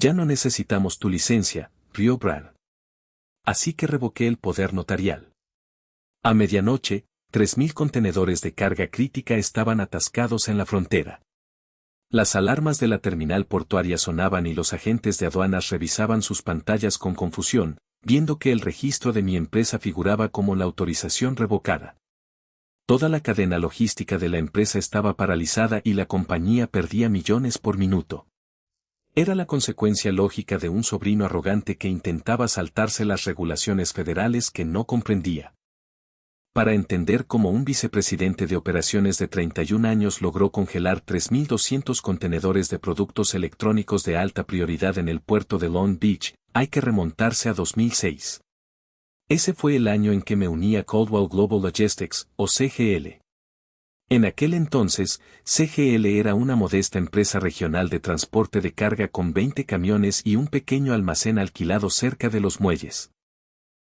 Ya no necesitamos tu licencia, rió Brad. Así que revoqué el poder notarial. A medianoche, 3.000 contenedores de carga crítica estaban atascados en la frontera. Las alarmas de la terminal portuaria sonaban y los agentes de aduanas revisaban sus pantallas con confusión, viendo que el registro de mi empresa figuraba como la autorización revocada. Toda la cadena logística de la empresa estaba paralizada y la compañía perdía millones por minuto. Era la consecuencia lógica de un sobrino arrogante que intentaba saltarse las regulaciones federales que no comprendía. Para entender cómo un vicepresidente de operaciones de 31 años logró congelar 3.200 contenedores de productos electrónicos de alta prioridad en el puerto de Long Beach, hay que remontarse a 2006. Ese fue el año en que me uní a Coldwell Global Logistics, o CGL. En aquel entonces, CGL era una modesta empresa regional de transporte de carga con 20 camiones y un pequeño almacén alquilado cerca de los muelles.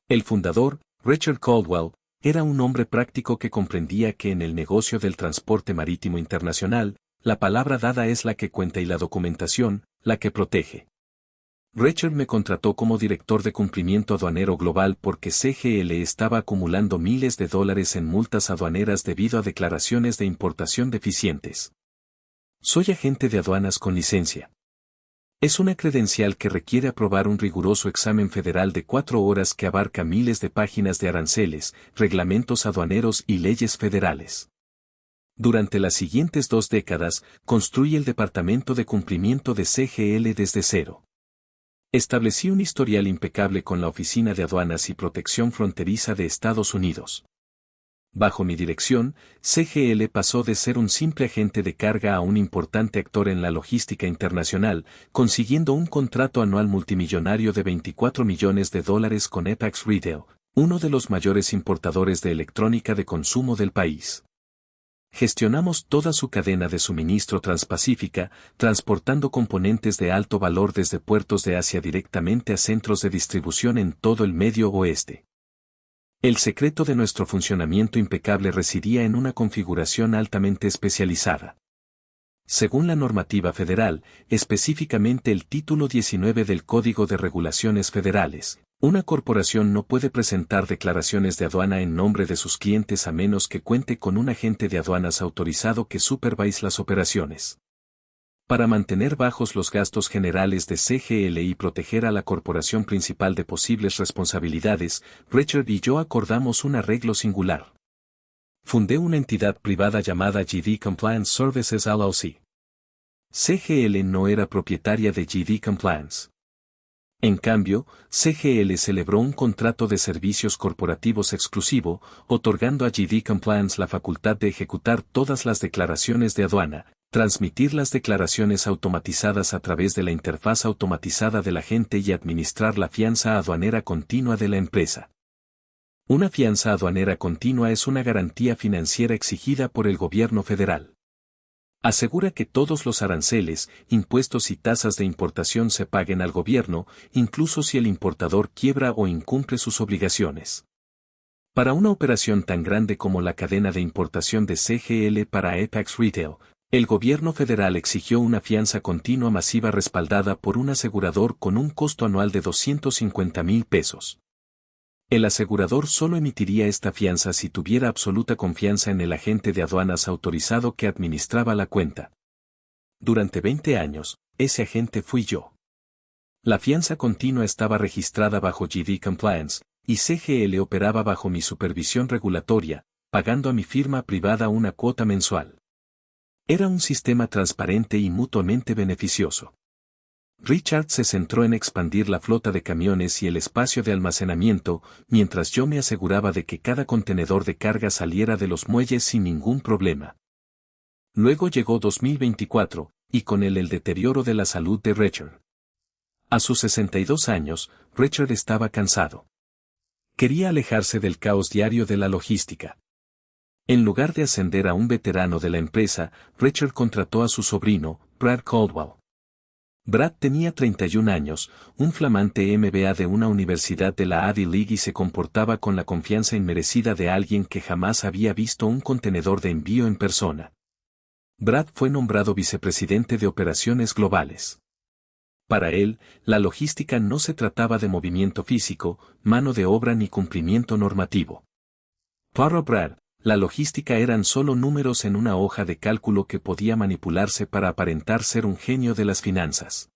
El fundador, Richard Coldwell, era un hombre práctico que comprendía que en el negocio del transporte marítimo internacional, la palabra dada es la que cuenta y la documentación, la que protege. Richard me contrató como director de cumplimiento aduanero global porque CGL estaba acumulando miles de dólares en multas aduaneras debido a declaraciones de importación deficientes. Soy agente de aduanas con licencia. Es una credencial que requiere aprobar un riguroso examen federal de 4 horas que abarca miles de páginas de aranceles, reglamentos aduaneros y leyes federales. Durante las siguientes 2 décadas, construí el departamento de cumplimiento de CGL desde cero. Establecí un historial impecable con la Oficina de Aduanas y Protección Fronteriza de Estados Unidos. Bajo mi dirección, CGL pasó de ser un simple agente de carga a un importante actor en la logística internacional, consiguiendo un contrato anual multimillonario de $24 millones con Apex Retail, uno de los mayores importadores de electrónica de consumo del país. Gestionamos toda su cadena de suministro transpacífica, transportando componentes de alto valor desde puertos de Asia directamente a centros de distribución en todo el Medio Oeste. El secreto de nuestro funcionamiento impecable residía en una configuración altamente especializada. Según la normativa federal, específicamente el título 19 del Código de Regulaciones Federales, una corporación no puede presentar declaraciones de aduana en nombre de sus clientes a menos que cuente con un agente de aduanas autorizado que supervise las operaciones. Para mantener bajos los gastos generales de CGL y proteger a la corporación principal de posibles responsabilidades, Richard y yo acordamos un arreglo singular. Fundé una entidad privada llamada GD Compliance Services LLC. CGL no era propietaria de GD Compliance. En cambio, CGL celebró un contrato de servicios corporativos exclusivo, otorgando a GD Compliance la facultad de ejecutar todas las declaraciones de aduana, transmitir las declaraciones automatizadas a través de la interfaz automatizada del agente y administrar la fianza aduanera continua de la empresa. Una fianza aduanera continua es una garantía financiera exigida por el gobierno federal. Asegura que todos los aranceles, impuestos y tasas de importación se paguen al gobierno, incluso si el importador quiebra o incumple sus obligaciones. Para una operación tan grande como la cadena de importación de CGL para Apex Retail, el gobierno federal exigió una fianza continua masiva respaldada por un asegurador con un costo anual de $250,000. El asegurador solo emitiría esta fianza si tuviera absoluta confianza en el agente de aduanas autorizado que administraba la cuenta. Durante 20 años, ese agente fui yo. La fianza continua estaba registrada bajo GD Compliance, y CGL operaba bajo mi supervisión regulatoria, pagando a mi firma privada una cuota mensual. Era un sistema transparente y mutuamente beneficioso. Richard se centró en expandir la flota de camiones y el espacio de almacenamiento, mientras yo me aseguraba de que cada contenedor de carga saliera de los muelles sin ningún problema. Luego llegó 2024, y con él el deterioro de la salud de Richard. A sus 62 años, Richard estaba cansado. Quería alejarse del caos diario de la logística. En lugar de ascender a un veterano de la empresa, Richard contrató a su sobrino, Brad Coldwell. Brad tenía 31 años, un flamante MBA de una universidad de la Ivy League y se comportaba con la confianza inmerecida de alguien que jamás había visto un contenedor de envío en persona. Brad fue nombrado vicepresidente de operaciones globales. Para él, la logística no se trataba de movimiento físico, mano de obra ni cumplimiento normativo. Para Brad, la logística eran solo números en una hoja de cálculo que podía manipularse para aparentar ser un genio de las finanzas.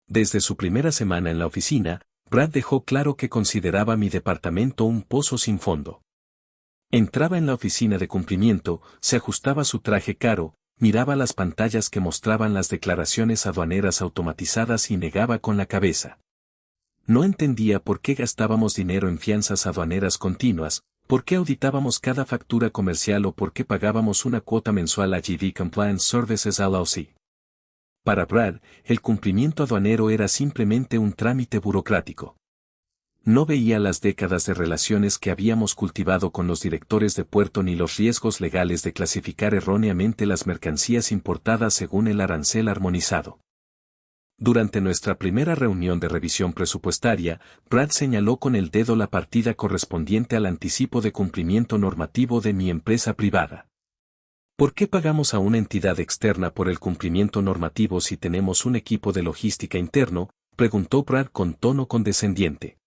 Desde su primera semana en la oficina, Brad dejó claro que consideraba mi departamento un pozo sin fondo. Entraba en la oficina de cumplimiento, se ajustaba su traje caro, miraba las pantallas que mostraban las declaraciones aduaneras automatizadas y negaba con la cabeza. No entendía por qué gastábamos dinero en fianzas aduaneras continuas, por qué auditábamos cada factura comercial o por qué pagábamos una cuota mensual a GD Compliance Services LLC. Para Brad, el cumplimiento aduanero era simplemente un trámite burocrático. No veía las décadas de relaciones que habíamos cultivado con los directores de puerto ni los riesgos legales de clasificar erróneamente las mercancías importadas según el arancel armonizado. Durante nuestra primera reunión de revisión presupuestaria, Brad señaló con el dedo la partida correspondiente al anticipo de cumplimiento normativo de mi empresa privada. ¿Por qué pagamos a una entidad externa por el cumplimiento normativo si tenemos un equipo de logística interno?, preguntó Brad con tono condescendiente.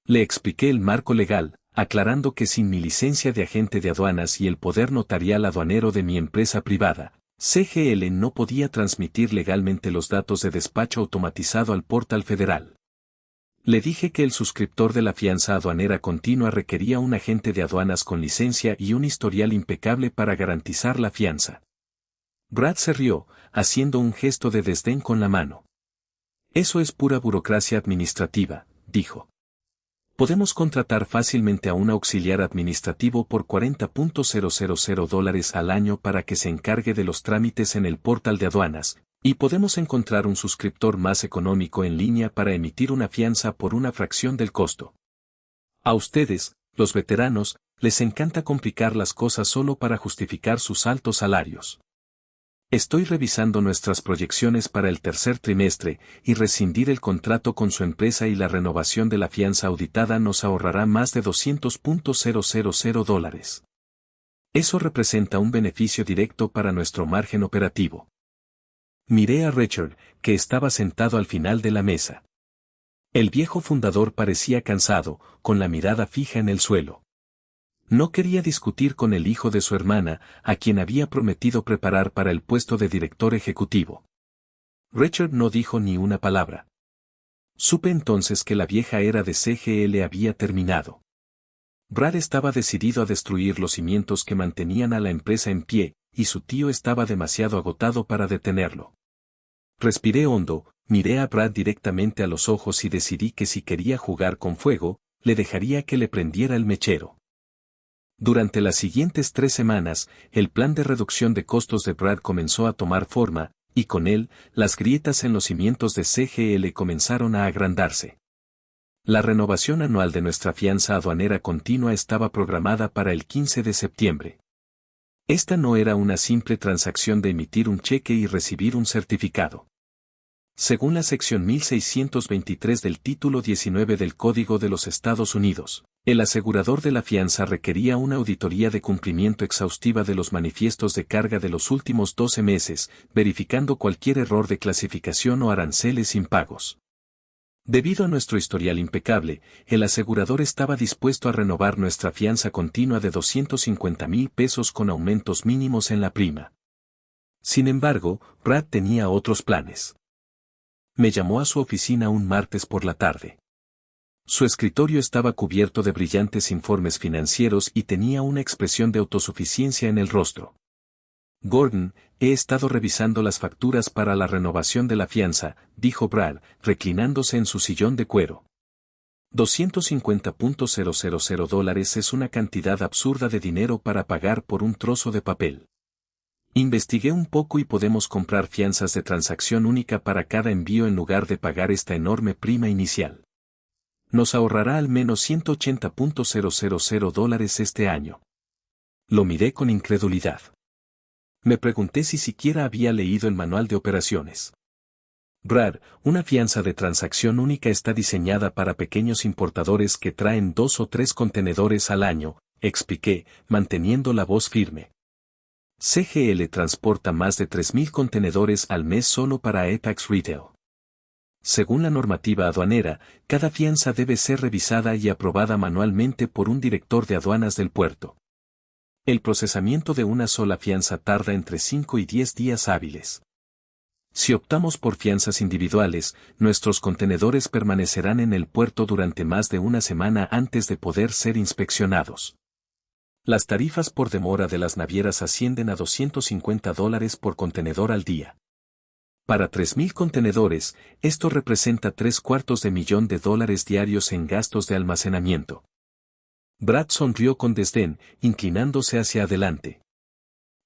Le expliqué el marco legal, aclarando que sin mi licencia de agente de aduanas y el poder notarial aduanero de mi empresa privada, CGL no podía transmitir legalmente los datos de despacho automatizado al portal federal. Le dije que el suscriptor de la fianza aduanera continua requería un agente de aduanas con licencia y un historial impecable para garantizar la fianza. Brad se rió, haciendo un gesto de desdén con la mano. Eso es pura burocracia administrativa, dijo. Podemos contratar fácilmente a un auxiliar administrativo por $40,000 al año para que se encargue de los trámites en el portal de aduanas, y podemos encontrar un suscriptor más económico en línea para emitir una fianza por una fracción del costo. A ustedes, los veteranos, les encanta complicar las cosas solo para justificar sus altos salarios. Estoy revisando nuestras proyecciones para el tercer trimestre, y rescindir el contrato con su empresa y la renovación de la fianza auditada nos ahorrará más de $200,000. Eso representa un beneficio directo para nuestro margen operativo. Miré a Richard, que estaba sentado al final de la mesa. El viejo fundador parecía cansado, con la mirada fija en el suelo. No quería discutir con el hijo de su hermana, a quien había prometido preparar para el puesto de director ejecutivo. Richard no dijo ni una palabra. Supe entonces que la vieja era de CGL había terminado. Brad estaba decidido a destruir los cimientos que mantenían a la empresa en pie, y su tío estaba demasiado agotado para detenerlo. Respiré hondo, miré a Brad directamente a los ojos y decidí que si quería jugar con fuego, le dejaría que le prendiera el mechero. Durante las siguientes 3 semanas, el plan de reducción de costos de Brad comenzó a tomar forma, y con él, las grietas en los cimientos de CGL comenzaron a agrandarse. La renovación anual de nuestra fianza aduanera continua estaba programada para el 15 de septiembre. Esta no era una simple transacción de emitir un cheque y recibir un certificado. Según la sección 1623 del título 19 del Código de los Estados Unidos, el asegurador de la fianza requería una auditoría de cumplimiento exhaustiva de los manifiestos de carga de los últimos 12 meses, verificando cualquier error de clasificación o aranceles impagos. Debido a nuestro historial impecable, el asegurador estaba dispuesto a renovar nuestra fianza continua de $250,000 con aumentos mínimos en la prima. Sin embargo, Brad tenía otros planes. Me llamó a su oficina un martes por la tarde. Su escritorio estaba cubierto de brillantes informes financieros y tenía una expresión de autosuficiencia en el rostro. Gordon, he estado revisando las facturas para la renovación de la fianza, dijo Brad, reclinándose en su sillón de cuero. $250,000 es una cantidad absurda de dinero para pagar por un trozo de papel. Investigué un poco y podemos comprar fianzas de transacción única para cada envío en lugar de pagar esta enorme prima inicial. Nos ahorrará al menos $180,000 este año. Lo miré con incredulidad. Me pregunté si siquiera había leído el manual de operaciones. Brad, una fianza de transacción única está diseñada para pequeños importadores que traen 2 o 3 contenedores al año, expliqué, manteniendo la voz firme. CGL transporta más de 3,000 contenedores al mes solo para Apex Retail. Según la normativa aduanera, cada fianza debe ser revisada y aprobada manualmente por un director de aduanas del puerto. El procesamiento de una sola fianza tarda entre 5 y 10 días hábiles. Si optamos por fianzas individuales, nuestros contenedores permanecerán en el puerto durante más de una semana antes de poder ser inspeccionados. Las tarifas por demora de las navieras ascienden a $250 por contenedor al día. Para 3.000 contenedores, esto representa $750,000 diarios en gastos de almacenamiento. Brad sonrió con desdén, inclinándose hacia adelante.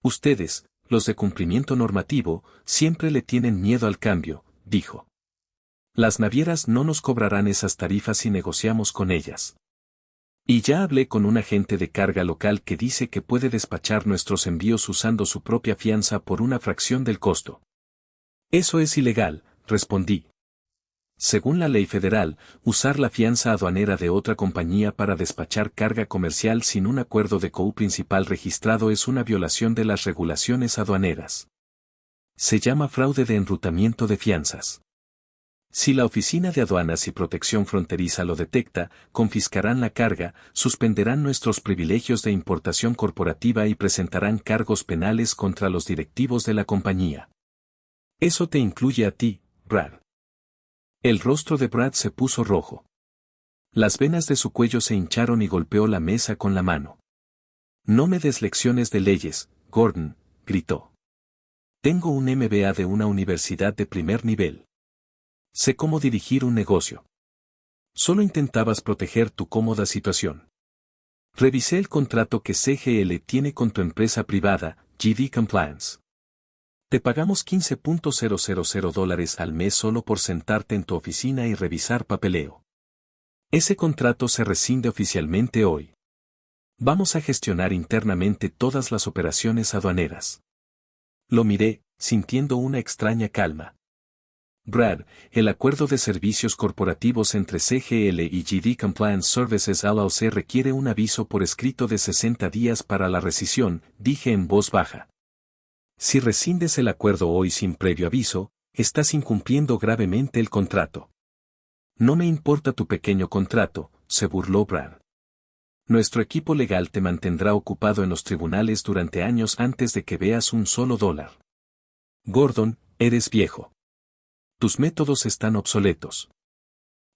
Ustedes, los de cumplimiento normativo, siempre le tienen miedo al cambio, dijo. Las navieras no nos cobrarán esas tarifas si negociamos con ellas. Y ya hablé con un agente de carga local que dice que puede despachar nuestros envíos usando su propia fianza por una fracción del costo. Eso es ilegal, respondí. Según la ley federal, usar la fianza aduanera de otra compañía para despachar carga comercial sin un acuerdo de co-principal registrado es una violación de las regulaciones aduaneras. Se llama fraude de enrutamiento de fianzas. Si la Oficina de Aduanas y Protección Fronteriza lo detecta, confiscarán la carga, suspenderán nuestros privilegios de importación corporativa y presentarán cargos penales contra los directivos de la compañía. Eso te incluye a ti, Brad. El rostro de Brad se puso rojo. Las venas de su cuello se hincharon y golpeó la mesa con la mano. No me des lecciones de leyes, Gordon, gritó. Tengo un MBA de una universidad de primer nivel. Sé cómo dirigir un negocio. Solo intentabas proteger tu cómoda situación. Revisé el contrato que CGL tiene con tu empresa privada, GD Compliance. Te pagamos $15,000 al mes solo por sentarte en tu oficina y revisar papeleo. Ese contrato se rescinde oficialmente hoy. Vamos a gestionar internamente todas las operaciones aduaneras. Lo miré, sintiendo una extraña calma. Brad, el acuerdo de servicios corporativos entre CGL y GD Compliance Services LLC requiere un aviso por escrito de 60 días para la rescisión, dije en voz baja. Si rescindes el acuerdo hoy sin previo aviso, estás incumpliendo gravemente el contrato. No me importa tu pequeño contrato, se burló Brad. Nuestro equipo legal te mantendrá ocupado en los tribunales durante años antes de que veas un solo dólar. Gordon, eres viejo. Tus métodos están obsoletos.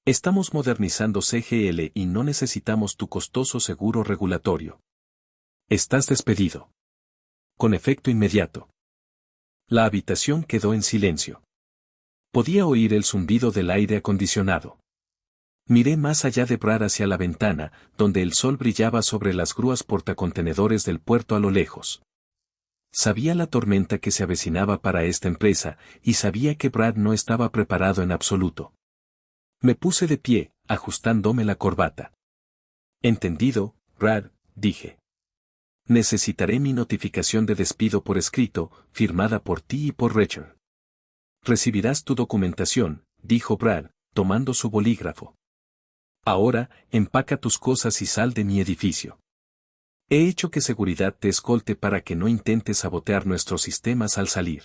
Estamos modernizando CGL y no necesitamos tu costoso seguro regulatorio. Estás despedido. Con efecto inmediato. La habitación quedó en silencio. Podía oír el zumbido del aire acondicionado. Miré más allá de Brad hacia la ventana, donde el sol brillaba sobre las grúas portacontenedores del puerto a lo lejos. Sabía la tormenta que se avecinaba para esta empresa, y sabía que Brad no estaba preparado en absoluto. Me puse de pie, ajustándome la corbata. Entendido, Brad, dije. Necesitaré mi notificación de despido por escrito, firmada por ti y por Richard. Recibirás tu documentación, dijo Brad, tomando su bolígrafo. Ahora, empaca tus cosas y sal de mi edificio. He hecho que seguridad te escolte para que no intentes sabotear nuestros sistemas al salir.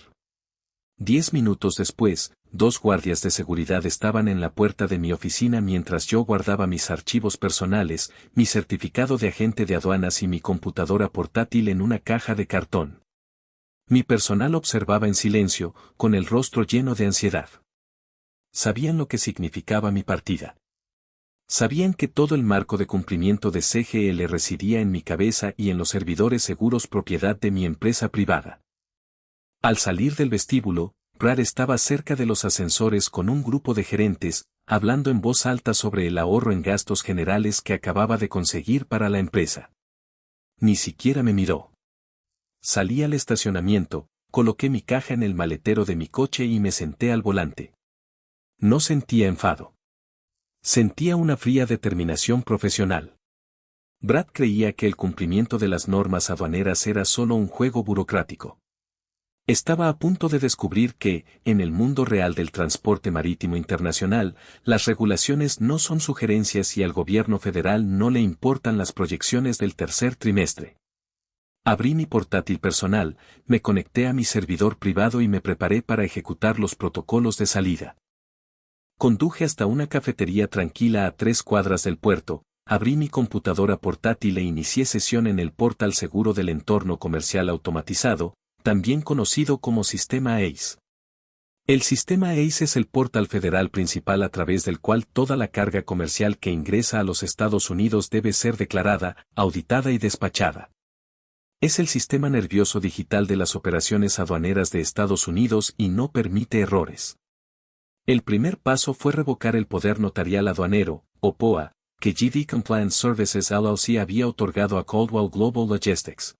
10 minutos después, 2 guardias de seguridad estaban en la puerta de mi oficina mientras yo guardaba mis archivos personales, mi certificado de agente de aduanas y mi computadora portátil en una caja de cartón. Mi personal observaba en silencio, con el rostro lleno de ansiedad. Sabían lo que significaba mi partida. Sabían que todo el marco de cumplimiento de CGL residía en mi cabeza y en los servidores seguros propiedad de mi empresa privada. Al salir del vestíbulo, Brad estaba cerca de los ascensores con un grupo de gerentes, hablando en voz alta sobre el ahorro en gastos generales que acababa de conseguir para la empresa. Ni siquiera me miró. Salí al estacionamiento, coloqué mi caja en el maletero de mi coche y me senté al volante. No sentía enfado. Sentía una fría determinación profesional. Brad creía que el cumplimiento de las normas aduaneras era solo un juego burocrático. Estaba a punto de descubrir que, en el mundo real del transporte marítimo internacional, las regulaciones no son sugerencias y al gobierno federal no le importan las proyecciones del tercer trimestre. Abrí mi portátil personal, me conecté a mi servidor privado y me preparé para ejecutar los protocolos de salida. Conduje hasta una cafetería tranquila a 3 cuadras del puerto, abrí mi computadora portátil e inicié sesión en el portal seguro del entorno comercial automatizado, también conocido como Sistema ACE. El Sistema ACE es el portal federal principal a través del cual toda la carga comercial que ingresa a los Estados Unidos debe ser declarada, auditada y despachada. Es el sistema nervioso digital de las operaciones aduaneras de Estados Unidos y no permite errores. El primer paso fue revocar el poder notarial aduanero, o POA, que GD Compliance Services LLC había otorgado a Caldwell Global Logistics.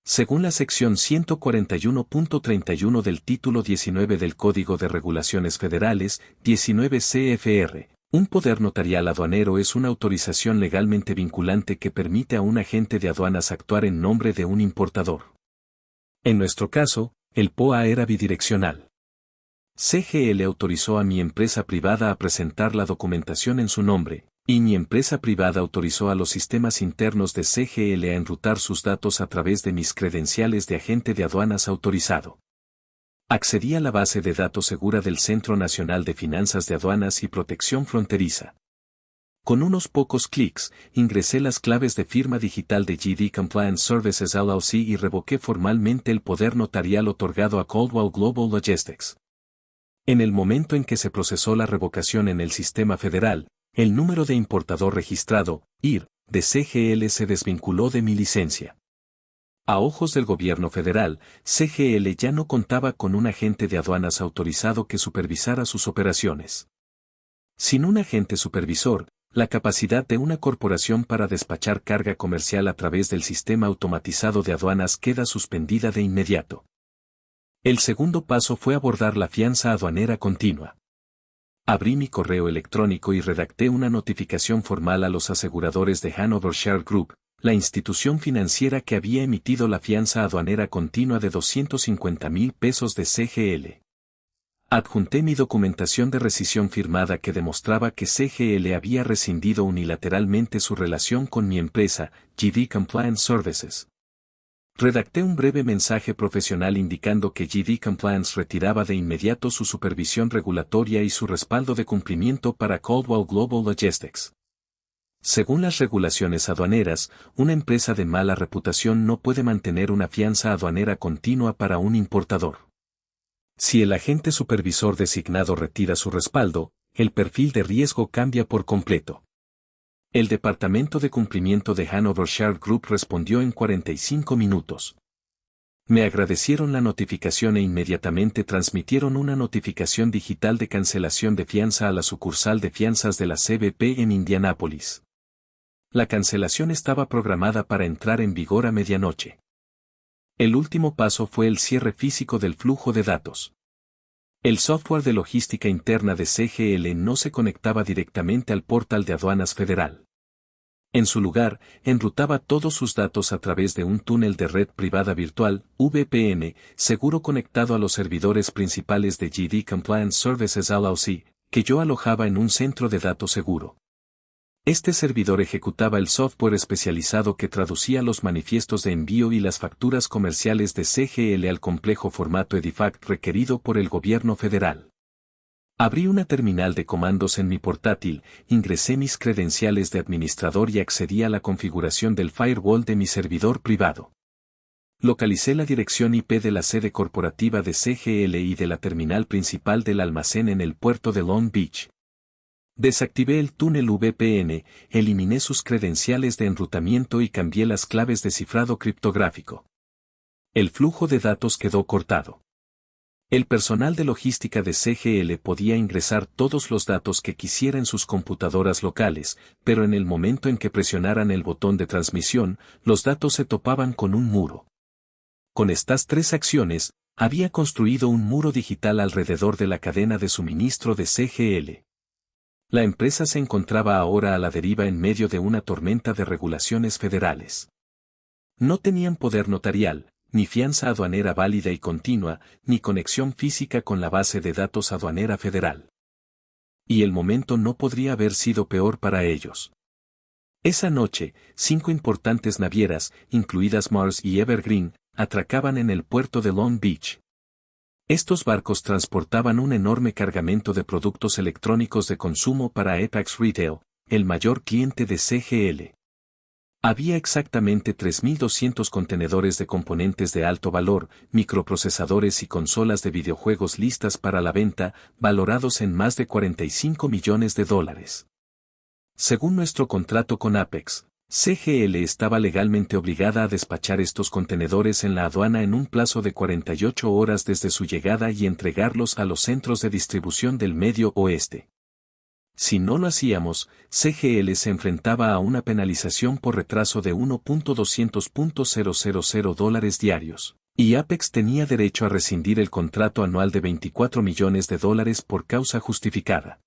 Según la sección 141.31 del título 19 del Código de Regulaciones Federales, 19 CFR, un poder notarial aduanero es una autorización legalmente vinculante que permite a un agente de aduanas actuar en nombre de un importador. En nuestro caso, el POA era bidireccional. CGL autorizó a mi empresa privada a presentar la documentación en su nombre, y mi empresa privada autorizó a los sistemas internos de CGL a enrutar sus datos a través de mis credenciales de agente de aduanas autorizado. Accedí a la base de datos segura del Centro Nacional de Finanzas de Aduanas y Protección Fronteriza. Con unos pocos clics, ingresé las claves de firma digital de GD Compliance Services LLC y revoqué formalmente el poder notarial otorgado a Caldwell Global Logistics. En el momento en que se procesó la revocación en el sistema federal, el número de importador registrado, IR, de CGL se desvinculó de mi licencia. A ojos del gobierno federal, CGL ya no contaba con un agente de aduanas autorizado que supervisara sus operaciones. Sin un agente supervisor, la capacidad de una corporación para despachar carga comercial a través del sistema automatizado de aduanas queda suspendida de inmediato. El segundo paso fue abordar la fianza aduanera continua. Abrí mi correo electrónico y redacté una notificación formal a los aseguradores de Hanover Share Group, la institución financiera que había emitido la fianza aduanera continua de $250,000 de CGL. Adjunté mi documentación de rescisión firmada que demostraba que CGL había rescindido unilateralmente su relación con mi empresa, GD Compliance Services. Redacté un breve mensaje profesional indicando que GD Compliance retiraba de inmediato su supervisión regulatoria y su respaldo de cumplimiento para Caldwell Global Logistics. Según las regulaciones aduaneras, una empresa de mala reputación no puede mantener una fianza aduanera continua para un importador. Si el agente supervisor designado retira su respaldo, el perfil de riesgo cambia por completo. El Departamento de Cumplimiento de Hanover Share Group respondió en 45 minutos. Me agradecieron la notificación e inmediatamente transmitieron una notificación digital de cancelación de fianza a la sucursal de fianzas de la CBP en Indianápolis. La cancelación estaba programada para entrar en vigor a medianoche. El último paso fue el cierre físico del flujo de datos. El software de logística interna de CGL no se conectaba directamente al portal de aduanas federal. En su lugar, enrutaba todos sus datos a través de un túnel de red privada virtual, VPN, seguro conectado a los servidores principales de GD Compliance Services LLC, que yo alojaba en un centro de datos seguro. Este servidor ejecutaba el software especializado que traducía los manifiestos de envío y las facturas comerciales de CGL al complejo formato EDIFACT requerido por el gobierno federal. Abrí una terminal de comandos en mi portátil, ingresé mis credenciales de administrador y accedí a la configuración del firewall de mi servidor privado. Localicé la dirección IP de la sede corporativa de CGL y de la terminal principal del almacén en el puerto de Long Beach. Desactivé el túnel VPN, eliminé sus credenciales de enrutamiento y cambié las claves de cifrado criptográfico. El flujo de datos quedó cortado. El personal de logística de CGL podía ingresar todos los datos que quisiera en sus computadoras locales, pero en el momento en que presionaran el botón de transmisión, los datos se topaban con un muro. Con estas 3 acciones, había construido un muro digital alrededor de la cadena de suministro de CGL. La empresa se encontraba ahora a la deriva en medio de una tormenta de regulaciones federales. No tenían poder notarial, ni fianza aduanera válida y continua, ni conexión física con la base de datos aduanera federal. Y el momento no podría haber sido peor para ellos. Esa noche, 5 importantes navieras, incluidas Mars y Evergreen, atracaban en el puerto de Long Beach. Estos barcos transportaban un enorme cargamento de productos electrónicos de consumo para Apex Retail, el mayor cliente de CGL. Había exactamente 3.200 contenedores de componentes de alto valor, microprocesadores y consolas de videojuegos listas para la venta, valorados en más de $45 millones. Según nuestro contrato con Apex, CGL estaba legalmente obligada a despachar estos contenedores en la aduana en un plazo de 48 horas desde su llegada y entregarlos a los centros de distribución del Medio Oeste. Si no lo hacíamos, CGL se enfrentaba a una penalización por retraso de $1.200.000 diarios, y Apex tenía derecho a rescindir el contrato anual de $24 millones por causa justificada.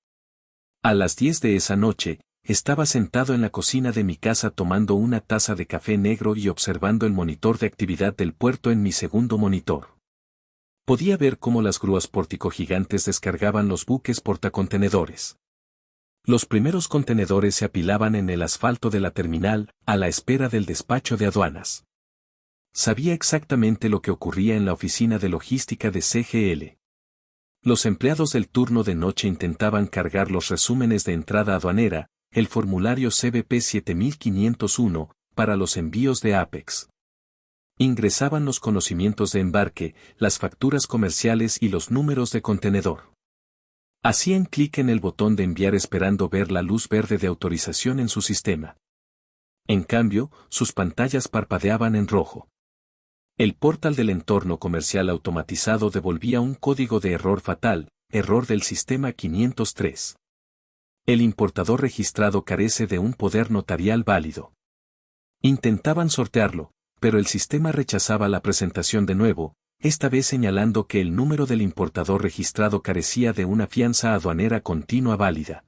A las 10 de esa noche, estaba sentado en la cocina de mi casa tomando una taza de café negro y observando el monitor de actividad del puerto en mi segundo monitor. Podía ver cómo las grúas pórtico-gigantes descargaban los buques portacontenedores. Los primeros contenedores se apilaban en el asfalto de la terminal, a la espera del despacho de aduanas. Sabía exactamente lo que ocurría en la oficina de logística de CGL. Los empleados del turno de noche intentaban cargar los resúmenes de entrada aduanera, el formulario CBP 7501, para los envíos de Apex. Ingresaban los conocimientos de embarque, las facturas comerciales y los números de contenedor. Hacían clic en el botón de enviar esperando ver la luz verde de autorización en su sistema. En cambio, sus pantallas parpadeaban en rojo. El portal del entorno comercial automatizado devolvía un código de error fatal, error del sistema 503. El importador registrado carece de un poder notarial válido. Intentaban sortearlo, pero el sistema rechazaba la presentación de nuevo, esta vez señalando que el número del importador registrado carecía de una fianza aduanera continua válida.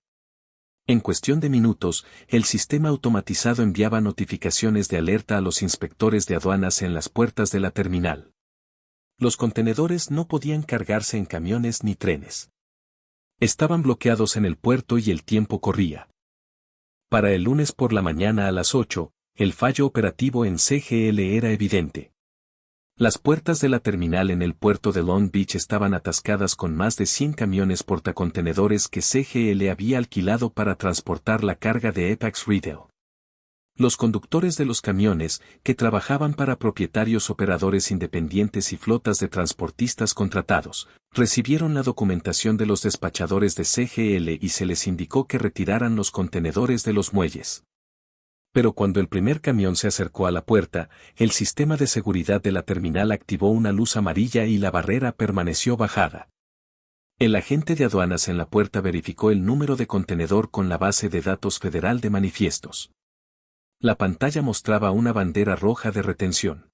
En cuestión de minutos, el sistema automatizado enviaba notificaciones de alerta a los inspectores de aduanas en las puertas de la terminal. Los contenedores no podían cargarse en camiones ni trenes. Estaban bloqueados en el puerto y el tiempo corría. Para el lunes por la mañana a las 8, el fallo operativo en CGL era evidente. Las puertas de la terminal en el puerto de Long Beach estaban atascadas con más de 100 camiones portacontenedores que CGL había alquilado para transportar la carga de Apex Retail. Los conductores de los camiones, que trabajaban para propietarios operadores independientes y flotas de transportistas contratados, recibieron la documentación de los despachadores de CGL y se les indicó que retiraran los contenedores de los muelles. Pero cuando el primer camión se acercó a la puerta, el sistema de seguridad de la terminal activó una luz amarilla y la barrera permaneció bajada. El agente de aduanas en la puerta verificó el número de contenedor con la base de datos federal de manifiestos. La pantalla mostraba una bandera roja de retención.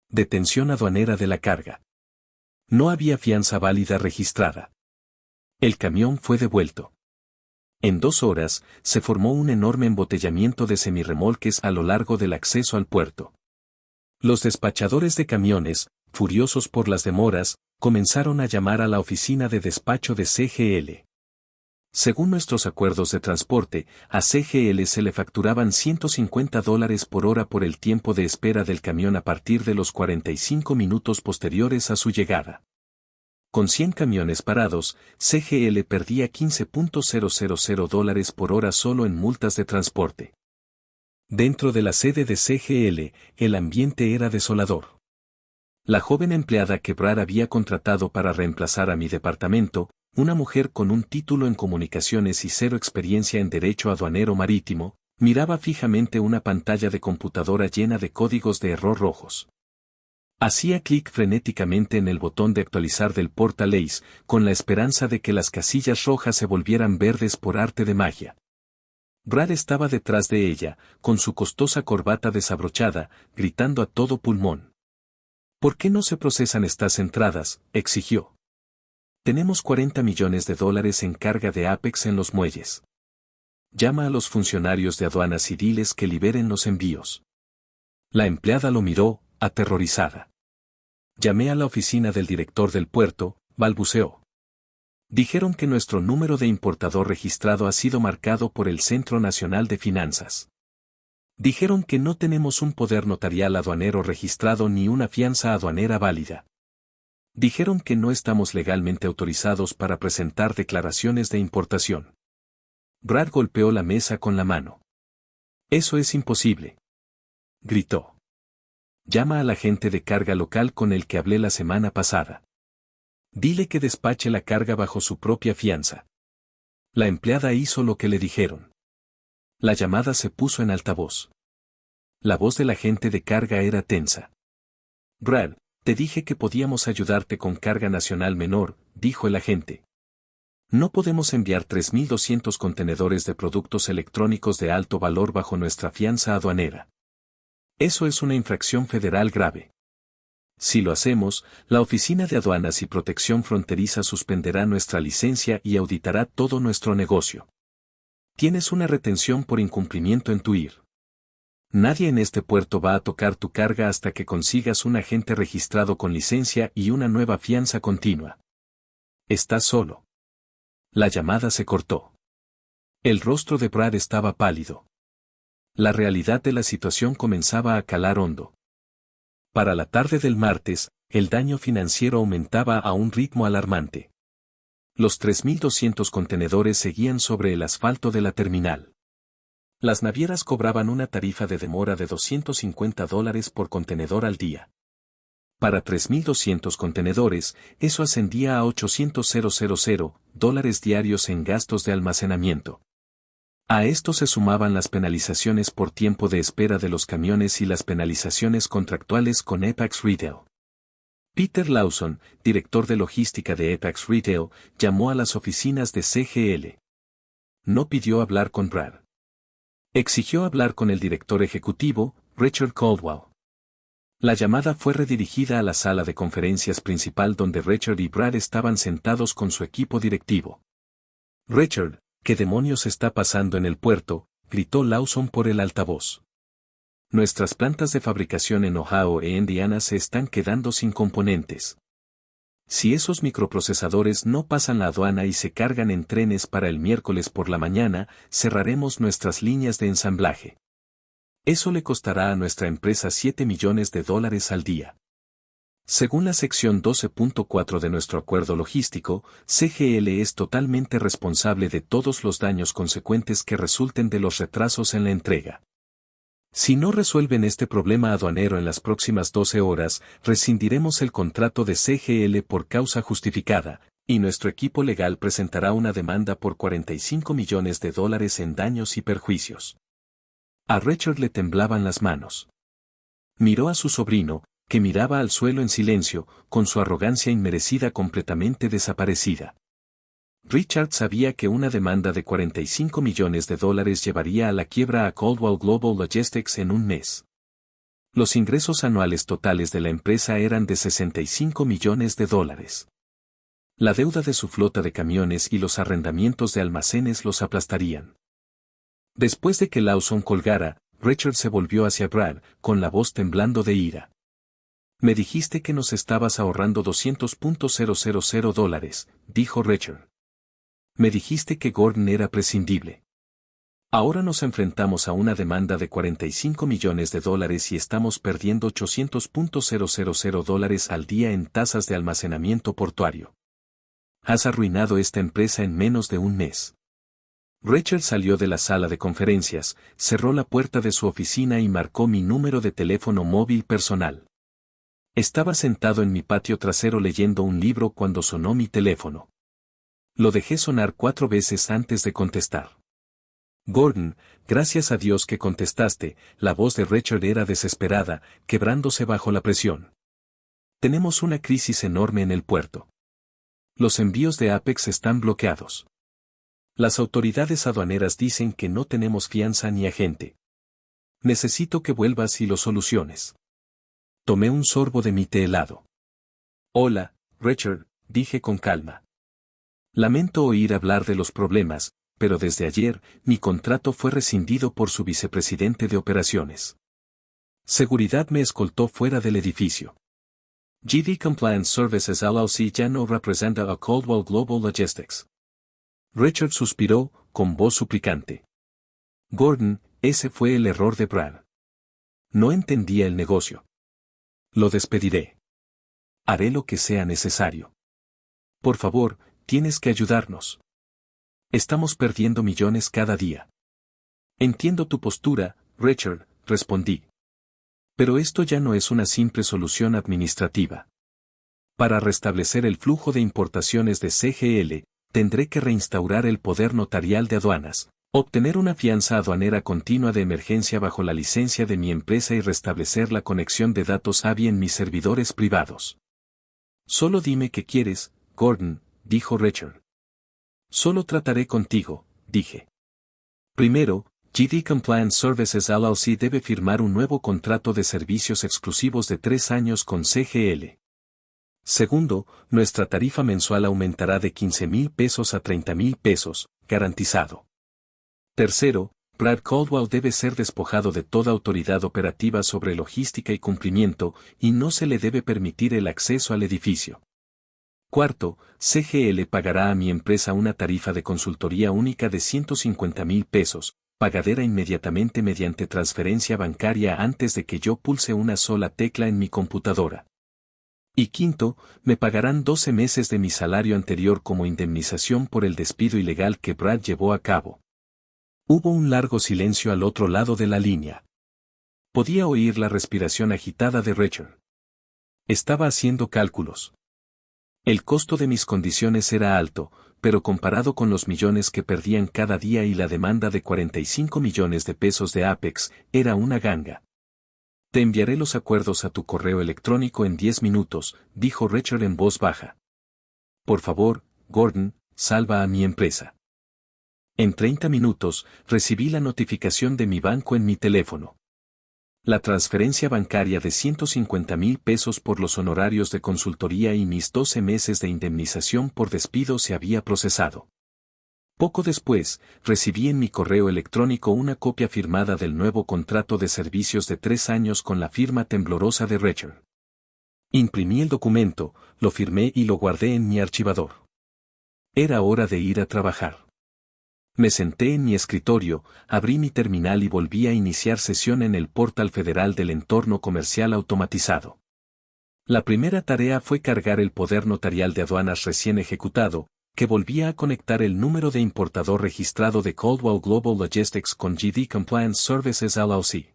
Detención aduanera de la carga. No había fianza válida registrada. El camión fue devuelto. En 2 horas, se formó un enorme embotellamiento de semirremolques a lo largo del acceso al puerto. Los despachadores de camiones, furiosos por las demoras, comenzaron a llamar a la oficina de despacho de CGL. Según nuestros acuerdos de transporte, a CGL se le facturaban $150 por hora por el tiempo de espera del camión a partir de los 45 minutos posteriores a su llegada. Con 100 camiones parados, CGL perdía $15.000 por hora solo en multas de transporte. Dentro de la sede de CGL, el ambiente era desolador. La joven empleada que Brad había contratado para reemplazar a mi departamento, una mujer con un título en comunicaciones y 0 experiencia en derecho aduanero marítimo, miraba fijamente una pantalla de computadora llena de códigos de error rojos. Hacía clic frenéticamente en el botón de actualizar del portal ACE, con la esperanza de que las casillas rojas se volvieran verdes por arte de magia. Brad estaba detrás de ella, con su costosa corbata desabrochada, gritando a todo pulmón. ¿Por qué no se procesan estas entradas?, exigió. Tenemos $40 millones en carga de Apex en los muelles. Llama a los funcionarios de aduanas y diles que liberen los envíos. La empleada lo miró, aterrorizada. Llamé a la oficina del director del puerto, balbuceó. Dijeron que nuestro número de importador registrado ha sido marcado por el Centro Nacional de Finanzas. Dijeron que no tenemos un poder notarial aduanero registrado ni una fianza aduanera válida. Dijeron que no estamos legalmente autorizados para presentar declaraciones de importación. Brad golpeó la mesa con la mano. Eso es imposible. Gritó. Llama al agente de carga local con el que hablé la semana pasada. Dile que despache la carga bajo su propia fianza. La empleada hizo lo que le dijeron. La llamada se puso en altavoz. La voz del agente de carga era tensa. Brad, te dije que podíamos ayudarte con carga nacional menor, dijo el agente. No podemos enviar 3.200 contenedores de productos electrónicos de alto valor bajo nuestra fianza aduanera. Eso es una infracción federal grave. Si lo hacemos, la Oficina de Aduanas y Protección Fronteriza suspenderá nuestra licencia y auditará todo nuestro negocio. Tienes una retención por incumplimiento en tu IR. Nadie en este puerto va a tocar tu carga hasta que consigas un agente registrado con licencia y una nueva fianza continua. Estás solo. La llamada se cortó. El rostro de Brad estaba pálido. La realidad de la situación comenzaba a calar hondo. Para la tarde del martes, el daño financiero aumentaba a un ritmo alarmante. Los 3.200 contenedores seguían sobre el asfalto de la terminal. Las navieras cobraban una tarifa de demora de $250 por contenedor al día. Para 3.200 contenedores, eso ascendía a $800,000 diarios en gastos de almacenamiento. A esto se sumaban las penalizaciones por tiempo de espera de los camiones y las penalizaciones contractuales con Apex Retail. Peter Lawson, director de logística de Apex Retail, llamó a las oficinas de CGL. No pidió hablar con Brad. Exigió hablar con el director ejecutivo, Richard Caldwell. La llamada fue redirigida a la sala de conferencias principal donde Richard y Brad estaban sentados con su equipo directivo. Richard, ¿qué demonios está pasando en el puerto?, gritó Lawson por el altavoz. Nuestras plantas de fabricación en Ohio e Indiana se están quedando sin componentes. Si esos microprocesadores no pasan la aduana y se cargan en trenes para el miércoles por la mañana, cerraremos nuestras líneas de ensamblaje. Eso le costará a nuestra empresa $7 millones al día. Según la sección 12.4 de nuestro acuerdo logístico, CGL es totalmente responsable de todos los daños consecuentes que resulten de los retrasos en la entrega. Si no resuelven este problema aduanero en las próximas 12 horas, rescindiremos el contrato de CGL por causa justificada, y nuestro equipo legal presentará una demanda por $45 millones en daños y perjuicios. A Richard le temblaban las manos. Miró a su sobrino, que miraba al suelo en silencio, con su arrogancia inmerecida completamente desaparecida. Richard sabía que una demanda de $45 millones llevaría a la quiebra a Caldwell Global Logistics en un mes. Los ingresos anuales totales de la empresa eran de $65 millones. La deuda de su flota de camiones y los arrendamientos de almacenes los aplastarían. Después de que Lawson colgara, Richard se volvió hacia Brad, con la voz temblando de ira. Me dijiste que nos estabas ahorrando $200,000, dijo Richard. Me dijiste que Gordon era prescindible. Ahora nos enfrentamos a una demanda de $45 millones y estamos perdiendo $800,000 al día en tasas de almacenamiento portuario. Has arruinado esta empresa en menos de un mes. Richard salió de la sala de conferencias, cerró la puerta de su oficina y marcó mi número de teléfono móvil personal. Estaba sentado en mi patio trasero leyendo un libro cuando sonó mi teléfono. Lo dejé sonar 4 veces antes de contestar. Gordon, gracias a Dios que contestaste, la voz de Richard era desesperada, quebrándose bajo la presión. Tenemos una crisis enorme en el puerto. Los envíos de Apex están bloqueados. Las autoridades aduaneras dicen que no tenemos fianza ni agente. Necesito que vuelvas y lo soluciones. Tomé un sorbo de mi té helado. Hola, Richard, dije con calma. Lamento oír hablar de los problemas, pero desde ayer, mi contrato fue rescindido por su vicepresidente de operaciones. Seguridad me escoltó fuera del edificio. GD Compliance Services LLC ya no representa a Caldwell Global Logistics. Richard suspiró, con voz suplicante. Gordon, ese fue el error de Brad. No entendía el negocio. Lo despediré. Haré lo que sea necesario. Por favor, tienes que ayudarnos. Estamos perdiendo millones cada día. Entiendo tu postura, Richard, respondí. Pero esto ya no es una simple solución administrativa. Para restablecer el flujo de importaciones de CGL, tendré que reinstaurar el poder notarial de aduanas, obtener una fianza aduanera continua de emergencia bajo la licencia de mi empresa y restablecer la conexión de datos AVI en mis servidores privados. Solo dime qué quieres, Gordon, dijo Richard. Solo trataré contigo, dije. Primero, GD Compliance Services LLC debe firmar un nuevo contrato de servicios exclusivos de 3 años con CGL. Segundo, nuestra tarifa mensual aumentará de 15,000 pesos a 30,000 pesos, garantizado. Tercero, Brad Caldwell debe ser despojado de toda autoridad operativa sobre logística y cumplimiento, y no se le debe permitir el acceso al edificio. Cuarto, CGL pagará a mi empresa una tarifa de consultoría única de 150,000 pesos, pagadera inmediatamente mediante transferencia bancaria antes de que yo pulse una sola tecla en mi computadora. Y quinto, me pagarán 12 meses de mi salario anterior como indemnización por el despido ilegal que Brad llevó a cabo. Hubo un largo silencio al otro lado de la línea. Podía oír la respiración agitada de Richard. Estaba haciendo cálculos. El costo de mis condiciones era alto, pero comparado con los millones que perdían cada día y la demanda de 45 millones de pesos de Apex, era una ganga. Te enviaré los acuerdos a tu correo electrónico en 10 minutos, dijo Richard en voz baja. Por favor, Gordon, salva a mi empresa. En 30 minutos, recibí la notificación de mi banco en mi teléfono. La transferencia bancaria de 150,000 pesos por los honorarios de consultoría y mis 12 meses de indemnización por despido se había procesado. Poco después, recibí en mi correo electrónico una copia firmada del nuevo contrato de servicios de 3 años con la firma temblorosa de Richard. Imprimí el documento, lo firmé y lo guardé en mi archivador. Era hora de ir a trabajar. Me senté en mi escritorio, abrí mi terminal y volví a iniciar sesión en el portal federal del entorno comercial automatizado. La primera tarea fue cargar el poder notarial de aduanas recién ejecutado, que volvía a conectar el número de importador registrado de Caldwell Global Logistics con GD Compliance Services LLC.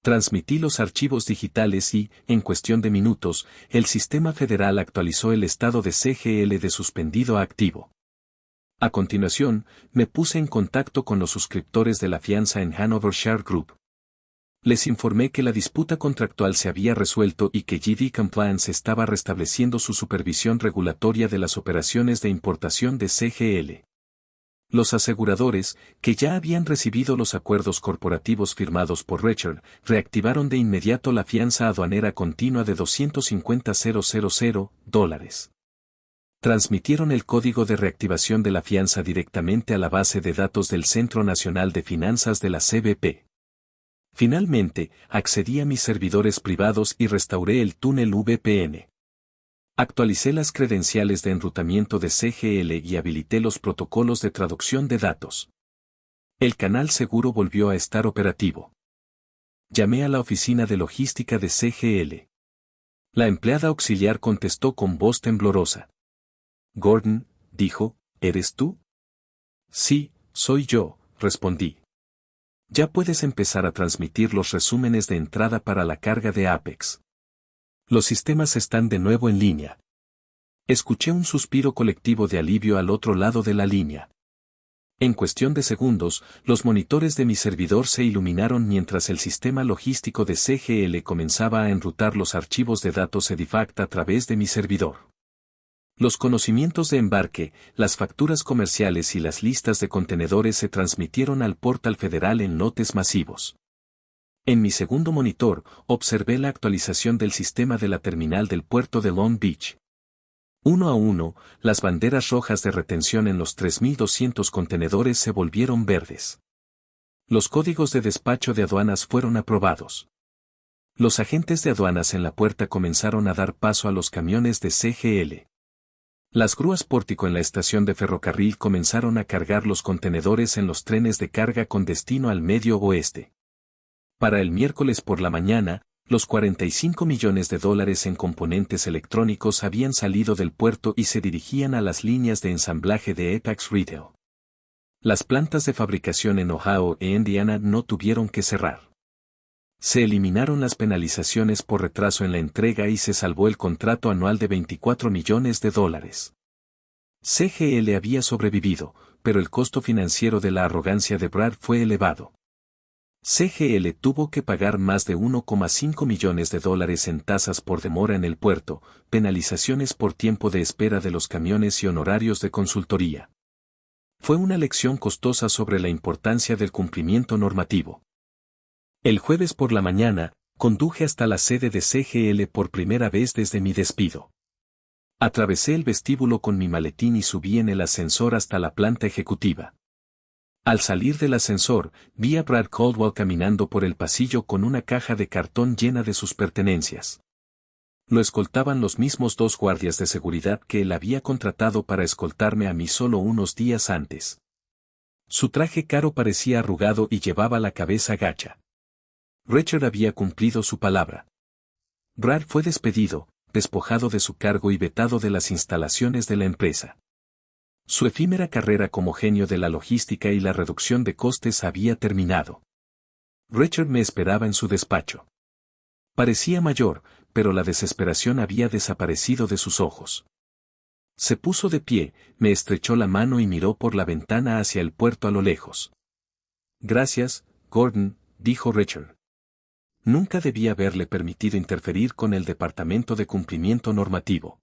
Transmití los archivos digitales y, en cuestión de minutos, el sistema federal actualizó el estado de CGL de suspendido a activo. A continuación, me puse en contacto con los suscriptores de la fianza en Hanover Share Group. Les informé que la disputa contractual se había resuelto y que GD Compliance estaba restableciendo su supervisión regulatoria de las operaciones de importación de CGL. Los aseguradores, que ya habían recibido los acuerdos corporativos firmados por Richard, reactivaron de inmediato la fianza aduanera continua de $250,000. Transmitieron el código de reactivación de la fianza directamente a la base de datos del Centro Nacional de Finanzas de la CBP. Finalmente, accedí a mis servidores privados y restauré el túnel VPN. Actualicé las credenciales de enrutamiento de CGL y habilité los protocolos de traducción de datos. El canal seguro volvió a estar operativo. Llamé a la oficina de logística de CGL. La empleada auxiliar contestó con voz temblorosa. Gordon, dijo, ¿eres tú? Sí, soy yo, respondí. Ya puedes empezar a transmitir los resúmenes de entrada para la carga de Apex. Los sistemas están de nuevo en línea. Escuché un suspiro colectivo de alivio al otro lado de la línea. En cuestión de segundos, los monitores de mi servidor se iluminaron mientras el sistema logístico de CGL comenzaba a enrutar los archivos de datos Edifact a través de mi servidor. Los conocimientos de embarque, las facturas comerciales y las listas de contenedores se transmitieron al portal federal en lotes masivos. En mi segundo monitor, observé la actualización del sistema de la terminal del puerto de Long Beach. Uno a uno, las banderas rojas de retención en los 3,200 contenedores se volvieron verdes. Los códigos de despacho de aduanas fueron aprobados. Los agentes de aduanas en la puerta comenzaron a dar paso a los camiones de CGL. Las grúas pórtico en la estación de ferrocarril comenzaron a cargar los contenedores en los trenes de carga con destino al Medio Oeste. Para el miércoles por la mañana, Los 45 millones de dólares en componentes electrónicos habían salido del puerto y se dirigían a las líneas de ensamblaje de Apex Retail. Las plantas de fabricación en Ohio e Indiana no tuvieron que cerrar. Se eliminaron las penalizaciones por retraso en la entrega y se salvó el contrato anual de 24 millones de dólares. CGL había sobrevivido, pero el costo financiero de la arrogancia de Brad fue elevado. CGL tuvo que pagar más de 1,5 millones de dólares en tasas por demora en el puerto, penalizaciones por tiempo de espera de los camiones y honorarios de consultoría. Fue una lección costosa sobre la importancia del cumplimiento normativo. El jueves por la mañana, conduje hasta la sede de CGL por primera vez desde mi despido. Atravesé el vestíbulo con mi maletín y subí en el ascensor hasta la planta ejecutiva. Al salir del ascensor, vi a Brad Caldwell caminando por el pasillo con una caja de cartón llena de sus pertenencias. Lo escoltaban los mismos 2 guardias de seguridad que él había contratado para escoltarme a mí solo unos días antes. Su traje caro parecía arrugado y llevaba la cabeza gacha. Richard había cumplido su palabra. Brad fue despedido, despojado de su cargo y vetado de las instalaciones de la empresa. Su efímera carrera como genio de la logística y la reducción de costes había terminado. Richard me esperaba en su despacho. Parecía mayor, pero la desesperación había desaparecido de sus ojos. Se puso de pie, me estrechó la mano y miró por la ventana hacia el puerto a lo lejos. Gracias, Gordon, dijo Richard. Nunca debía haberle permitido interferir con el Departamento de Cumplimiento Normativo.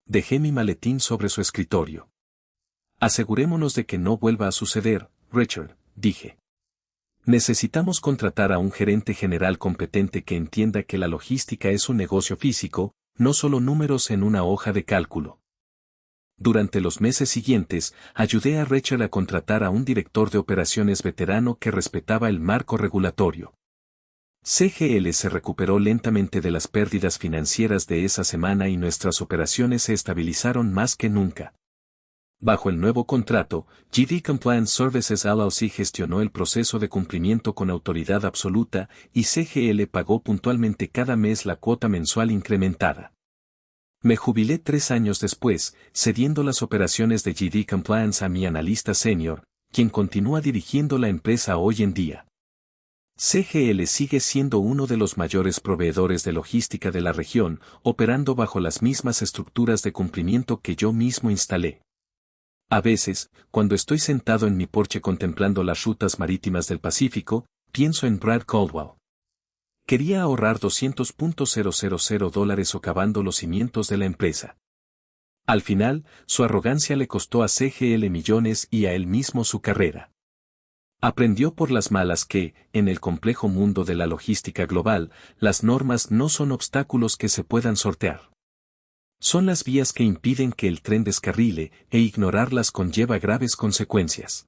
Dejé mi maletín sobre su escritorio. Asegurémonos de que no vuelva a suceder, Richard, dije. Necesitamos contratar a un gerente general competente que entienda que la logística es un negocio físico, no solo números en una hoja de cálculo. Durante los meses siguientes, ayudé a Richard a contratar a un director de operaciones veterano que respetaba el marco regulatorio. CGL se recuperó lentamente de las pérdidas financieras de esa semana y nuestras operaciones se estabilizaron más que nunca. Bajo el nuevo contrato, GD Compliance Services LLC gestionó el proceso de cumplimiento con autoridad absoluta y CGL pagó puntualmente cada mes la cuota mensual incrementada. Me jubilé 3 años después, cediendo las operaciones de GD Compliance a mi analista senior, quien continúa dirigiendo la empresa hoy en día. CGL sigue siendo uno de los mayores proveedores de logística de la región, operando bajo las mismas estructuras de cumplimiento que yo mismo instalé. A veces, cuando estoy sentado en mi porche contemplando las rutas marítimas del Pacífico, pienso en Brad Caldwell. Quería ahorrar $200,000 socavando los cimientos de la empresa. Al final, su arrogancia le costó a CGL millones y a él mismo su carrera. Aprendió por las malas que, en el complejo mundo de la logística global, las normas no son obstáculos que se puedan sortear. Son las vías que impiden que el tren descarrile, e ignorarlas conlleva graves consecuencias.